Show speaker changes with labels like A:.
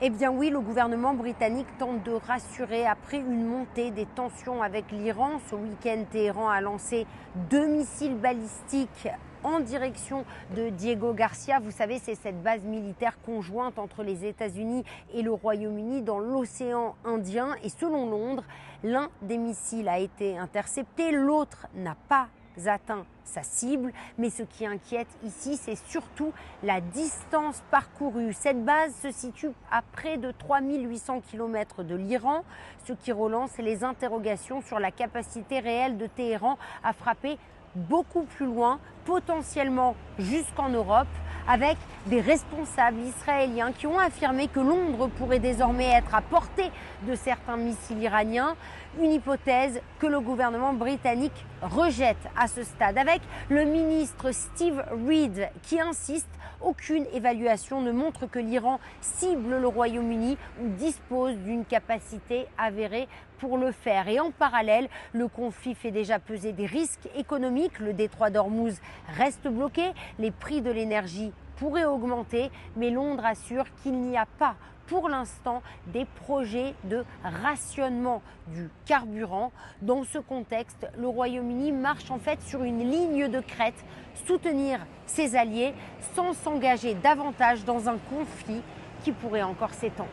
A: Eh bien oui, le gouvernement britannique tente de rassurer après une montée des tensions avec l'Iran. Ce week-end, Téhéran a lancé 2 missiles balistiques en direction de Diego Garcia. Vous savez, c'est cette base militaire conjointe entre les États-Unis et le Royaume-Uni dans l'océan Indien. Et selon Londres, l'un des missiles a été intercepté, l'autre n'a pas atteint sa cible, mais ce qui inquiète ici, c'est surtout la distance parcourue. Cette base se situe à près de 3800 km de l'Iran, ce qui relance les interrogations sur la capacité réelle de Téhéran à frapper beaucoup plus loin, potentiellement jusqu'en Europe, avec des responsables israéliens qui ont affirmé que Londres pourrait désormais être à portée de certains missiles iraniens, une hypothèse que le gouvernement britannique rejette à ce stade, avec le ministre Steve Reed qui insiste: aucune évaluation ne montre que l'Iran cible le Royaume-Uni ou dispose d'une capacité avérée pour le faire. Et en parallèle, le conflit fait déjà peser des risques économiques. Le détroit d'Ormuz reste bloqué, les prix de l'énergie pourraient augmenter, mais Londres assure qu'il n'y a pas pour l'instant des projets de rationnement du carburant. Dans ce contexte, le Royaume-Uni marche en fait sur une ligne de crête, soutenir ses alliés sans s'engager davantage dans un conflit qui pourrait encore s'étendre.